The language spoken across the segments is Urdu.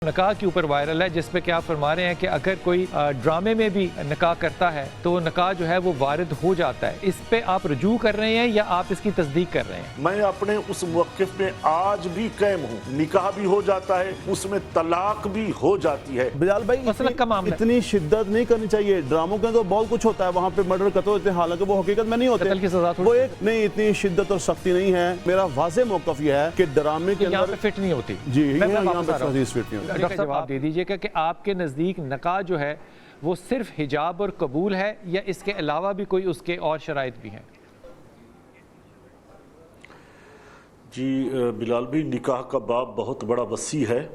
نکاح کے اوپر وائرل ہے جس پہ کہ آپ فرما رہے ہیں کہ اگر کوئی ڈرامے میں بھی نکاح کرتا ہے تو نکاح جو ہے وہ وارد ہو جاتا ہے، اس پہ آپ رجوع کر رہے ہیں یا آپ اس کی تصدیق کر رہے ہیں؟ میں اپنے اس موقف میں آج بھی قائم ہوں، نکاح بھی ہو جاتا ہے، اس میں طلاق بھی ہو جاتی ہے۔ بلال بھائی اتنی شدت نہیں کرنی چاہیے، ڈراموں کے تو بہت کچھ ہوتا ہے، وہاں پہ مرڈر قتل ہوتے ہیں، حالانکہ وہ حقیقت میں نہیں ہوتے، قتل کی سزا وہ ایک نہیں، اتنی شدت اور سختی نہیں ہے۔ میرا واضح موقف یہ ہے کہ ڈرامے کے یہاں پہ فٹ نہیں ہوتی۔ جی یہاں پہ حدیث فٹ نہیں ہوتی۔ ڈاکٹر صاحب آپ دے دیجئے کہ آپ کے نزدیک نکاح جو ہے وہ صرف حجاب اور قبول ہے یا اس کے علاوہ بھی کوئی اس کے اور شرائط بھی ہیں؟ جی بلال بھائی، نکاح کا باب بہت بڑا وسیع ہے،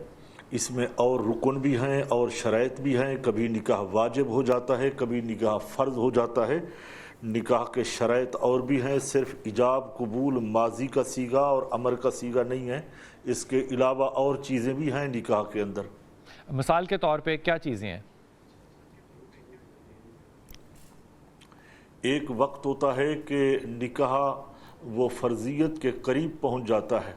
اس میں اور رکن بھی ہیں اور شرائط بھی ہیں، کبھی نکاح واجب ہو جاتا ہے، کبھی نکاح فرض ہو جاتا ہے۔ نکاح کے شرائط اور بھی ہیں، صرف ایجاب قبول ماضی کا صیغہ اور امر کا صیغہ نہیں ہے، اس کے علاوہ اور چیزیں بھی ہیں نکاح کے اندر۔ مثال کے طور پہ کیا چیزیں ہیں؟ ایک وقت ہوتا ہے کہ نکاح وہ فرضیت کے قریب پہنچ جاتا ہے،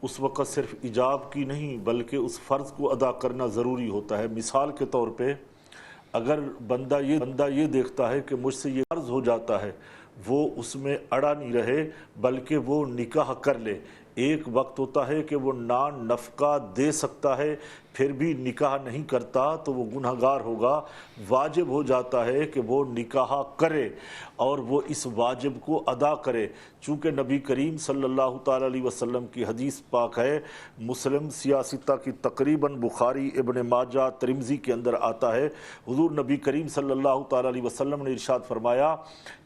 اس وقت صرف ایجاب کی نہیں بلکہ اس فرض کو ادا کرنا ضروری ہوتا ہے۔ مثال کے طور پہ اگر بندہ یہ دیکھتا ہے کہ مجھ سے یہ فرض ہو جاتا ہے، وہ اس میں اڑا نہیں رہے بلکہ وہ نکاح کر لے۔ ایک وقت ہوتا ہے کہ وہ نان نفقہ دے سکتا ہے پھر بھی نکاح نہیں کرتا تو وہ گنہگار ہوگا۔ واجب ہو جاتا ہے کہ وہ نکاح کرے اور وہ اس واجب کو ادا کرے، چونکہ نبی کریم صلی اللہ تعالیٰ علیہ وسلم کی حدیث پاک ہے، مسلم سیاستہ کی تقریباً بخاری ابن ماجہ ترمذی کے اندر آتا ہے، حضور نبی کریم صلی اللہ تعالیٰ علیہ وسلم نے ارشاد فرمایا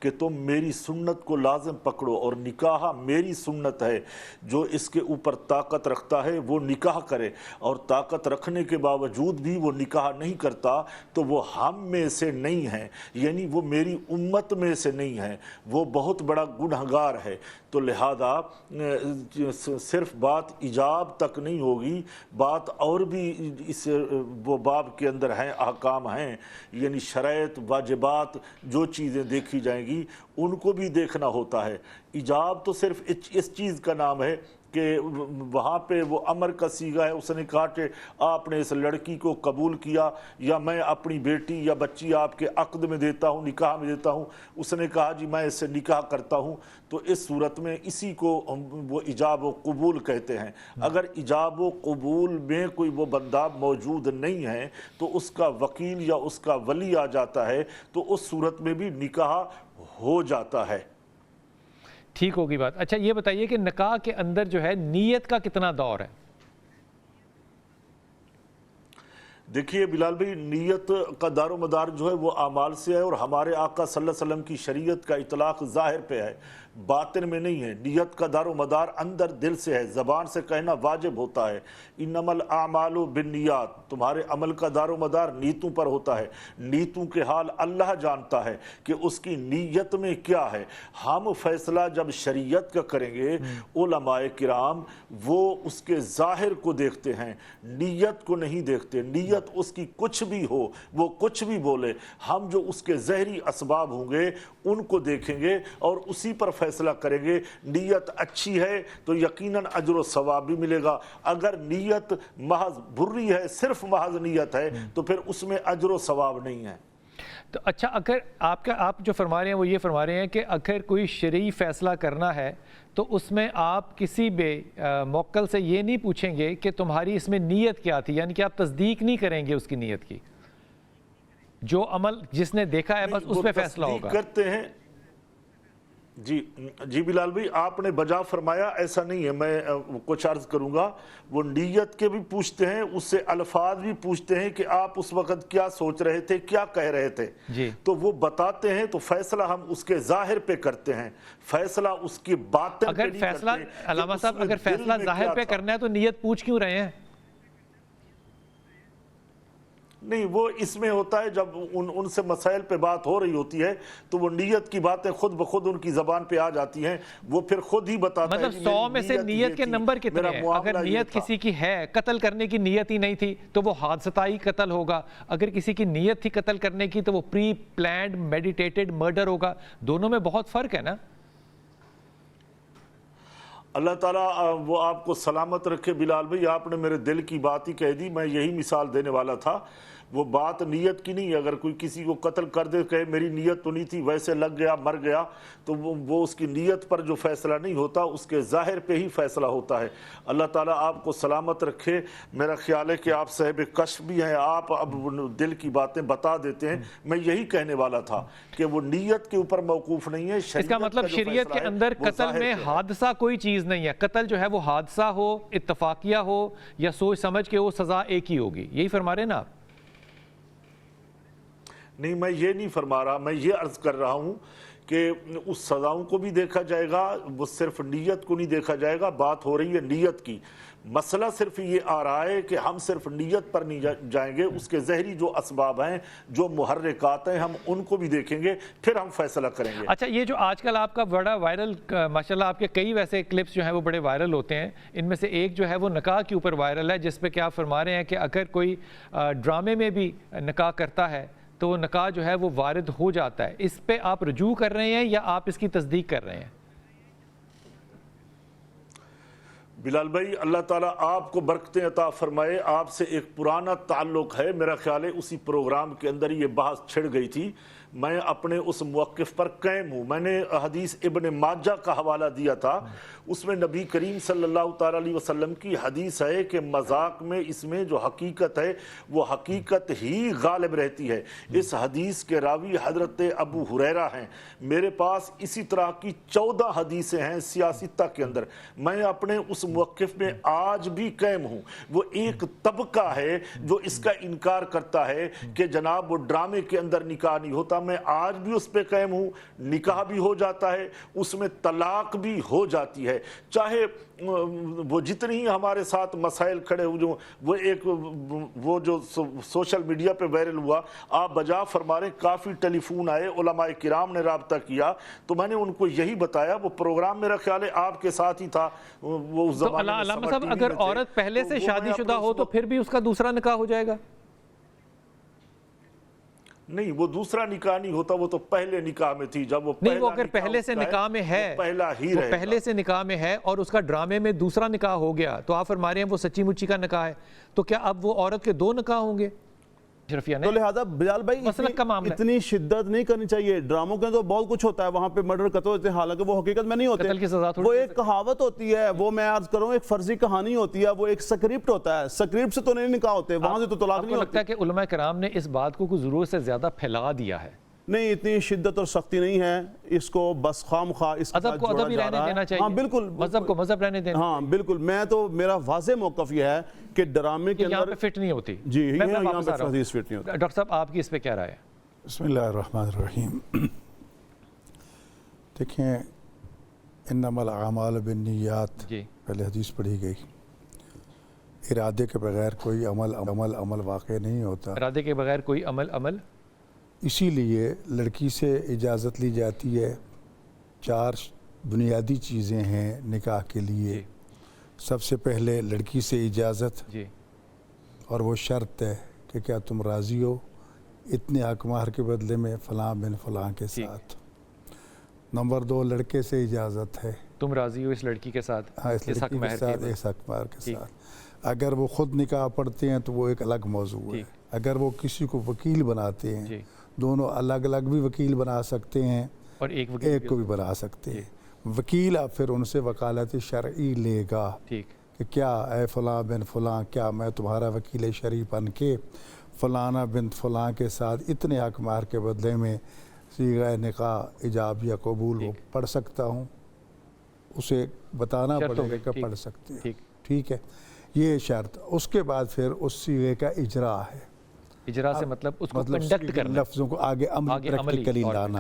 کہ تم میری سنت کو لازم پکڑو اور نکاح میری سنت ہے، جو اس کے اوپر طاقت رکھتا ہے وہ نکاح کرے، اور طاقت رکھنے کے باوجود بھی وہ نکاح نہیں کرتا تو وہ ہم میں سے نہیں ہے، یعنی وہ میری امت میں سے نہیں ہے، وہ بہت بڑا گنہگار ہے۔ تو لہذا صرف بات ایجاب تک نہیں ہوگی، بات اور بھی اس وہ باب کے اندر ہیں، احکام ہیں، یعنی شرائط واجبات جو چیزیں دیکھی جائیں گی ان کو بھی دیکھنا ہوتا ہے۔ ایجاب تو صرف اس چیز کا نام ہے کہ وہاں پہ وہ امر کا صیغہ ہے، اس نے کہا کہ آپ نے اس لڑکی کو قبول کیا یا میں اپنی بیٹی یا بچی آپ کے عقد میں دیتا ہوں، نکاح میں دیتا ہوں، اس نے کہا جی میں اس سے نکاح کرتا ہوں، تو اس صورت میں اسی کو وہ ایجاب و قبول کہتے ہیں۔ اگر ایجاب و قبول میں کوئی وہ بندہ موجود نہیں ہے تو اس کا وکیل یا اس کا ولی آ جاتا ہے تو اس صورت میں بھی نکاح ہو جاتا ہے۔ ٹھیک ہوگی بات۔ اچھا یہ بتائیے کہ نکاح کے اندر جو ہے نیت کا کتنا دور ہے؟ دیکھیے بلال بھائی، نیت کا دار و مدار جو ہے وہ اعمال سے ہے، اور ہمارے آقا صلی اللہ علیہ وسلم کی شریعت کا اطلاق ظاہر پہ ہے، باطن میں نہیں ہے۔ نیت کا دار و مدار اندر دل سے ہے، زبان سے کہنا واجب ہوتا ہے۔ انما الاعمال بالنیات، تمہارے عمل کا دار و مدار نیتوں پر ہوتا ہے، نیتوں کے حال اللہ جانتا ہے کہ اس کی نیت میں کیا ہے۔ ہم فیصلہ جب شریعت کا کریں گے، علماء کرام وہ اس کے ظاہر کو دیکھتے ہیں، نیت کو نہیں دیکھتے۔ نیت اس کی کچھ بھی ہو، وہ کچھ بھی بولے، ہم جو اس کے ظاہری اسباب ہوں گے ان کو دیکھیں گے اور اسی پر فیصلہ کریں گے۔ نیت اچھی ہے تو یقیناً اجر و ثواب بھی ملے گا، اگر نیت محض بری ہے، صرف محض نیت ہے تو پھر اس میں اجر و ثواب نہیں ہے۔ تو اچھا، اگر آپ جو فرما رہے ہیں وہ یہ فرما رہے ہیں کہ اگر کوئی شرعی فیصلہ کرنا ہے تو اس میں آپ کسی بھی موکل سے یہ نہیں پوچھیں گے کہ تمہاری اس میں نیت کیا تھی، یعنی کہ آپ تصدیق نہیں کریں گے اس کی نیت کی، جو عمل جس نے دیکھا ہے بس اس پہ فیصلہ ہوگا۔ کرتے ہیں جی بلال بھائی، آپ نے بجا فرمایا، ایسا نہیں ہے۔ میں کچھ عرض کروں گا، وہ نیت کے بھی پوچھتے ہیں، اس سے الفاظ بھی پوچھتے ہیں کہ آپ اس وقت کیا سوچ رہے تھے، کیا کہہ رہے تھے، تو وہ بتاتے ہیں، تو فیصلہ ہم اس کے ظاہر پہ کرتے ہیں، فیصلہ اس کی باطن پہ نہیں کرتے۔ اگر فیصلہ علامہ صاحب اگر فیصلہ ظاہر پہ کرنا ہے تو نیت پوچھ کیوں رہے ہیں؟ نہیں، وہ اس میں ہوتا ہے جب ان سے مسائل پہ بات ہو رہی ہوتی ہے تو وہ نیت کی باتیں خود بخود ان کی زبان پہ آ جاتی ہیں، وہ پھر خود ہی بتاتا ہے۔ مطلب 100 میں سے نیت کے نمبر کتنے ہیں؟ اگر نیت کسی کی ہے، قتل کرنے کی نیت ہی نہیں تھی تو وہ حادثائی قتل ہوگا، اگر کسی کی نیت تھی قتل کرنے کی تو وہ پری پلانڈ میڈیٹیٹڈ مرڈر ہوگا۔ دونوں میں بہت فرق ہے نا؟ اللہ تعالیٰ وہ آپ کو سلامت رکھے بلال بھائی، آپ نے میرے دل کی بات ہی کہہ دی، میں یہی مثال دینے والا تھا۔ وہ بات نیت کی نہیں ہے، اگر کوئی کسی کو قتل کر دے کہے میری نیت تو نہیں تھی، ویسے لگ گیا مر گیا، تو وہ اس کی نیت پر جو فیصلہ نہیں ہوتا، اس کے ظاہر پہ ہی فیصلہ ہوتا ہے۔ اللہ تعالیٰ آپ کو سلامت رکھے۔ میرا خیال ہے کہ آپ صاحب کشف بھی ہیں، آپ اب دل کی باتیں بتا دیتے ہیں۔ میں یہی کہنے والا تھا کہ وہ نیت کے اوپر موقوف نہیں ہے، اس کا مطلب شریعت کے اندر قتل میں حادثہ کوئی چیز نہیں ہے، قتل جو ہے وہ حادثہ ہو، اتفاقیہ ہو یا سوچ سمجھ کے، وہ سزا ایک ہی ہوگی، یہی فرما رہے ہیں نا آپ؟ نہیں، میں یہ نہیں فرما رہا، میں یہ عرض کر رہا ہوں کہ اس سزاؤں کو بھی دیکھا جائے گا، وہ صرف نیت کو نہیں دیکھا جائے گا۔ بات ہو رہی ہے نیت کی، مسئلہ صرف یہ آ رہا ہے کہ ہم صرف نیت پر نہیں جائیں گے، اس کے ظاہری جو اسباب ہیں، جو محرکات ہیں، ہم ان کو بھی دیکھیں گے، پھر ہم فیصلہ کریں گے۔ اچھا، یہ جو آج کل آپ کا بڑا وائرل، ماشاءاللہ آپ کے کئی ویسے کلپس جو ہیں وہ بڑے وائرل ہوتے ہیں، ان میں سے ایک جو ہے وہ نکاح کے اوپر وائرل ہے، جس پہ کہ آپ فرما رہے ہیں کہ اگر کوئی ڈرامے میں بھی نکاح کرتا ہے تو وہ نکاح جو ہے وہ وارد ہو جاتا ہے۔ اس پہ آپ رجوع کر رہے ہیں یا آپ اس کی تصدیق کر رہے ہیں؟ بلال بھائی، اللہ تعالیٰ آپ کو برکتیں عطا فرمائے۔ آپ سے ایک پرانا تعلق ہے، میرا خیال ہے اسی پروگرام کے اندر یہ بحث چھڑ گئی تھی۔ میں اپنے اس موقف پر قائم ہوں۔ میں نے حدیث ابن ماجہ کا حوالہ دیا تھا، اس میں نبی کریم صلی اللہ تعالیٰ علیہ وسلم کی حدیث ہے کہ مذاق میں اس میں جو حقیقت ہے وہ حقیقت ہی غالب رہتی ہے۔ اس حدیث کے راوی حضرت ابو ہریرہ ہیں۔ میرے پاس اسی طرح کی 14 حدیثیں ہیں سیاستہ کے اندر۔ میں اپنے اس موقف میں آج بھی قائم ہوں۔ وہ ایک طبقہ ہے جو اس کا انکار کرتا ہے کہ جناب وہ ڈرامے کے اندر نکاح نہیں ہوتا، میں آج بھی اس پہ قائم ہوں۔ نکاح بھی ہو جاتا ہے، اس میں طلاق بھی ہو جاتی ہے، چاہے وہ جتنی ہی ہمارے ساتھ مسائل کھڑے ہوئے، وہ جو سوشل میڈیا پہ وائرل ہوا، آپ بجا فرما رہے، کافی ٹیلی فون آئے، علماء کرام نے رابطہ کیا، تو میں نے ان کو یہی بتایا۔ وہ پروگرام میرا خیال ہے آپ کے ساتھ ہی تھا، وہ اس زمانے میں علامہ صاحب، اگر عورت پہلے سے شادی شدہ ہو تو پھر بھی اس کا دوسرا نکاح ہو جائے گا؟ نہیں، وہ دوسرا نکاح نہیں ہوتا، وہ تو پہلے نکاح میں تھی۔ جب وہ نہیں، وہ اگر پہلے سے نکاح میں ہے، پہلا ہی رہے، پہلے سے نکاح میں ہے اور اس کا ڈرامے میں دوسرا نکاح ہو گیا، تو آپ فرما رہے ہیں وہ سچی مچی کا نکاح ہے، تو کیا اب وہ عورت کے 2 نکاح ہوں گے؟ تو لہذا بلال بھائی اتنی شدت نہیں کرنی چاہیے۔ ڈراموں کے تو بہت کچھ ہوتا ہے، وہاں پہ مرڈر قتل ہوتے ہیں، حالانکہ وہ حقیقت میں نہیں ہوتے۔ قتل کی سزا وہ ایک کہاوت ہوتی ہے، وہ میں عرض کروں ایک فرضی کہانی ہوتی ہے، وہ ایک سکرپٹ ہوتا ہے، سکرپٹ سے تو نہیں نکاح ہوتے، وہاں سے تو طلاق نہیں ہوتی۔ آپ کو لگتا ہے کہ علماء کرام نے اس بات کو ضرورت سے زیادہ پھیلا دیا ہے؟ نہیں، اتنی شدت اور سختی نہیں ہے، اس کو بس خام خواہ اس ادب کو ادب ہی رہنے دینا چاہیے۔ ہاں بالکل، مذہب کو مذہب رہنے دینا۔ ہاں بالکل، میں تو میرا واضح موقف یہ ہے کہ ڈرامے کے یہاں اندر پہ فٹ نہیں ہوتی۔ جی میں یہاں واپس پہ آ رہا ہوں۔ حدیث فٹ نہیں ہوتی۔ ڈاکٹر صاحب، آپ کی اس پہ کیا رائے ہے؟ بسم اللہ الرحمن الرحیم۔ دیکھیں، انما الاعمال بالنیات، پہلے حدیث پڑھی گئی، ارادے کے بغیر کوئی عمل واقع نہیں ہوتا۔ ارادے کے بغیر کوئی عمل اسی لیے لڑکی سے اجازت لی جاتی ہے۔ 4 بنیادی چیزیں ہیں نکاح کے لیے۔ سب سے پہلے لڑکی سے اجازت، اور وہ شرط ہے کہ کیا تم راضی ہو اتنے حق مہر کے بدلے میں فلاں بن فلاں کے ساتھ۔ نمبر 2، لڑکے سے اجازت ہے، تم راضی ہو اس لڑکی کے ساتھ، اس لڑکی کے ساتھ، اس حق مہر کے ساتھ۔ اگر وہ خود نکاح پڑھتے ہیں تو وہ ایک الگ موضوع ہے۔ اگر وہ کسی کو وکیل بناتے ہیں، دونوں الگ الگ بھی وکیل بنا سکتے ہیں اور ایک کو بھی بنا سکتے ہیں۔ وکیل اب پھر ان سے وکالت شرعی لے گا کہ کیا اے فلاں بن فلاں، کیا میں تمہارا وکیل شرعی بن کے فلانا بن فلاں کے ساتھ اتنے حق مہر کے بدلے میں صیغہ نکاح ایجاب یا قبول وہ پڑھ سکتا ہوں؟ اسے بتانا پڑے گا کہ پڑھ سکتے ہیں، ٹھیک ہے، یہ شرط۔ اس کے بعد پھر اس صیغے کا اجرا ہے۔ اجرا سے مطلب اس کو کنڈکٹ کرنا، لفظوں کو آگے پریکٹیکلی لانا۔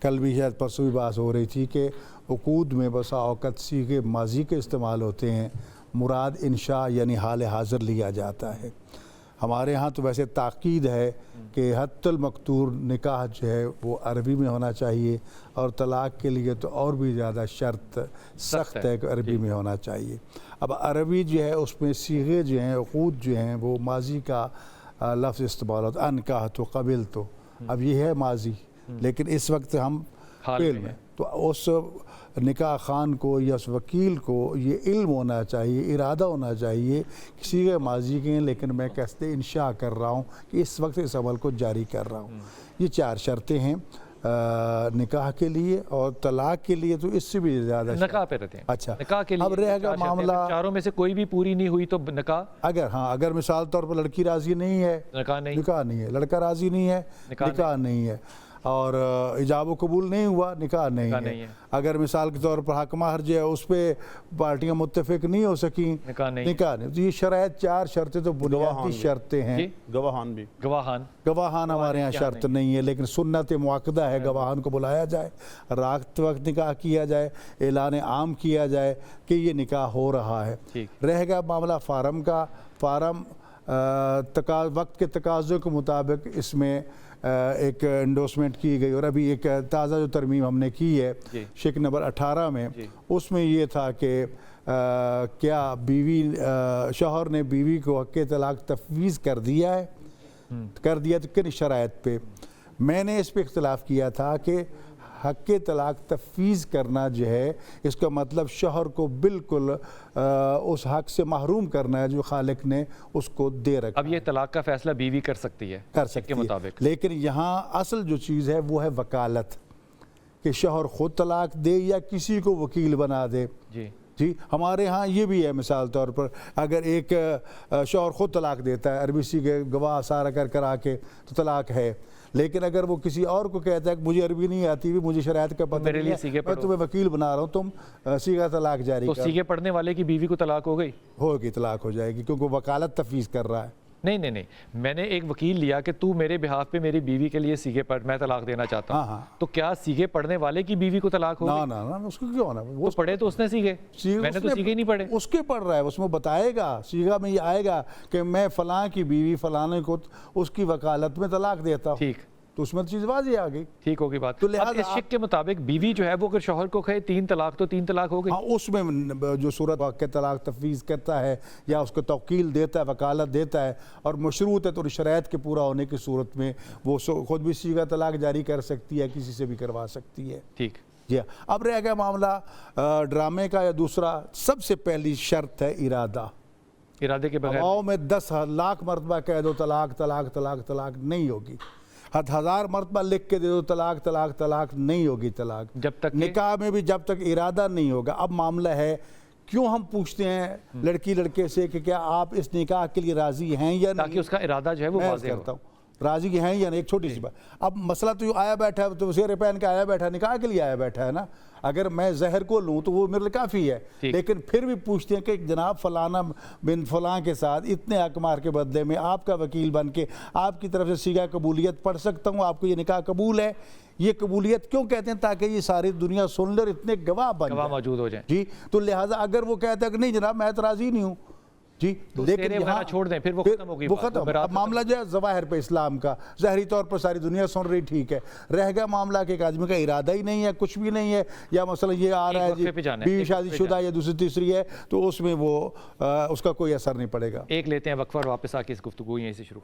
کل بھی شاید پرسوں بھی بات ہو رہی تھی کہ عقود میں بسا اوقات صیغے ماضی کے استعمال ہوتے ہیں، مراد انشاء یعنی حال حاضر لیا جاتا ہے۔ ہمارے ہاں تو ویسے تاکید ہے کہ حتی المقتور نکاح جو ہے وہ عربی میں ہونا چاہیے، اور طلاق کے لیے تو اور بھی زیادہ شرط سخت ہے کہ عربی میں ہونا چاہیے۔ اب عربی جو ہے اس میں صیغے جو ہیں، عقود جو ہیں، وہ ماضی کا لفظ استعمال ہوتا ہے، انکاح تو قبل تو، اب یہ ہے ماضی، لیکن اس وقت ہم فعل میں، تو اس نکاح خان کو یا اس وکیل کو یہ علم ہونا چاہیے، ارادہ ہونا چاہیے کسی کے ماضی کے، لیکن میں قصد انشاء کر رہا ہوں کہ اس وقت اس عمل کو جاری کر رہا ہوں۔ یہ 4 شرطیں ہیں نکاح کے لیے، اور طلاق کے لیے تو اس سے بھی زیادہ نکاح پہ رہتے ہیں۔ اچھا، نکاح کے لیے اب رہے گا معاملہ، چاروں میں سے کوئی بھی پوری نہیں ہوئی تو نکاح، اگر مثال طور پر لڑکی راضی نہیں ہے، نکاح نہیں ہے، لڑکا راضی نہیں ہے، نکاح نہیں ہے، اور ایجاب و قبول نہیں ہوا، نکاح نہیں ہے۔ اگر مثال کے طور پر حق مہر جو ہے اس پہ پارٹیاں متفق نہیں ہو سکیں، نکاح نہیں۔ تو یہ شرائط 4 شرطیں تو بنیادی شرطیں ہیں۔ گواہان ہمارے ہاں شرط نہیں ہے، لیکن سنت موقدہ ہے گواہان کو بلایا جائے، رات وقت نکاح کیا جائے، اعلان عام کیا جائے کہ یہ نکاح ہو رہا ہے۔ رہ گیا معاملہ فارم کا، فارم وقت کے تقاضوں کے مطابق اس میں ایک انڈوسمنٹ کی گئی، اور ابھی ایک تازہ جو ترمیم ہم نے کی ہے شک نمبر 18 میں، اس میں یہ تھا کہ کیا شوہر نے بیوی کو حق طلاق تفویض کر دیا تو کن شرائط پہ۔ میں نے اس پہ اختلاف کیا تھا کہ حق طلاق تفویض کرنا جو ہے اس کا مطلب شوہر کو بالکل اس حق سے محروم کرنا ہے جو خالق نے اس کو دے رکھا۔ اب یہ طلاق کا فیصلہ بیوی کر سکتی ہے کے مطابق، لیکن یہاں اصل جو چیز ہے وہ ہے وکالت، کہ شوہر خود طلاق دے یا کسی کو وکیل بنا دے۔ جی ہمارے ہاں یہ بھی ہے، مثال طور پر اگر ایک شوہر خود طلاق دیتا ہے، عربی سی کے گواہ سارا کرا کے تو طلاق ہے، لیکن اگر وہ کسی اور کو کہتا ہے کہ مجھے عربی نہیں آتی بھی، مجھے شرائط کا پتہ نہیں ہے، میں تمہیں وکیل بنا رہا ہوں، تم سیغہ طلاق جاری کر، تو سیغے پڑھنے والے کی بیوی کو طلاق ہوگی، طلاق ہو جائے گی، کیونکہ وکالت تفویض کر رہا ہے۔ نہیں، میں نے ایک وکیل لیا کہ تو میرے بہاف پہ میری بیوی کے لیے سیغے پڑھ، میں طلاق دینا چاہتا ہوں، تو کیا سیغے پڑھنے والے کی بیوی کو طلاق ہوگی؟ نا، اس کو کیوں ہونا؟ وہ پڑھے تو اس نے سیغے، میں نے تو سیغے نہیں پڑھے۔ اس کے پڑھ رہا ہے، اس میں بتائے گا، سیغہ میں یہ آئے گا کہ میں فلاں کی بیوی فلاں کو اس کی وکالت میں طلاق دیتا ہوں، ٹھیک، تو اس میں چیز واضح آ گئی، ٹھیک ہوگی بات۔ اب اس شک کے مطابق بیوی جو ہے وہ اگر شوہر کو کہے 3 طلاق تو 3 طلاق ہو گئی۔ ہاں، اس میں جو صورت واقع طلاق تفویض کرتا ہے یا اس کو توکیل دیتا ہے، وکالت دیتا ہے، اور مشروط ہے تو شرائط کے پورا ہونے کی صورت میں وہ خود بھی سیغہ طلاق جاری کر سکتی ہے، کسی سے بھی کروا سکتی ہے۔ ٹھیک جی، اب رہ گیا معاملہ ڈرامے کا، یا دوسرا سب سے پہلی شرط ہے ارادہ۔ ارادے کے بغیر میں 10 لاکھ مرتبہ کہہ دو طلاق طلاق طلاق طلاق نہیں ہوگی، 1000 مرتبہ لکھ کے دے دو طلاق طلاق طلاق نہیں ہوگی طلاق، جب تک نکاح میں بھی جب تک ارادہ نہیں ہوگا۔ اب معاملہ ہے، کیوں ہم پوچھتے ہیں لڑکی لڑکے سے کہ کیا آپ اس نکاح کے لیے راضی ہیں یا نہیں، تاکہ اس کا ارادہ جو ہے وہ واضح کرتا ہوں، راضی ہیں یا نہیں، ایک چھوٹی سی بات۔ اب مسئلہ تو آیا بیٹھا ہے، تو زیر پہن کے آیا بیٹھا، نکاح کے لیے آیا بیٹھا ہے نا، اگر میں زہر کو لوں تو وہ میرے لیے کافی ہے، لیکن پھر بھی پوچھتے ہیں کہ جناب فلانا بن فلاں کے ساتھ اتنے حق مہر کے بدلے میں آپ کا وکیل بن کے آپ کی طرف سے سیغہ قبولیت پڑھ سکتا ہوں، آپ کو یہ نکاح قبول ہے؟ یہ قبولیت کیوں کہتے ہیں؟ تاکہ یہ ساری دنیا سن لے، اتنے گواہ موجود ہو جائیں۔ جی، تو لہٰذا اگر وہ کہتا ہے کہ نہیں جناب میں اعتراضی نہیں ہوں، جی، لیکن یہاں چھوڑ دیں، پھر وہ ختم ہوگی بات۔ اب معاملہ جو ہے ظواہر پہ اسلام کا ظاہری طور پر ساری دنیا سن رہی، ٹھیک ہے، رہ گیا معاملہ کہ ایک آدمی کا ارادہ ہی نہیں ہے، کچھ بھی نہیں ہے، یا مثلا یہ آ رہا ہے جی بیوی شادی شدہ یا دوسری تیسری ہے، تو اس میں وہ اس کا کوئی اثر نہیں پڑے گا۔ ایک لیتے ہیں وقفہ اور واپس آ کے اس گفتگو یہیں سے شروع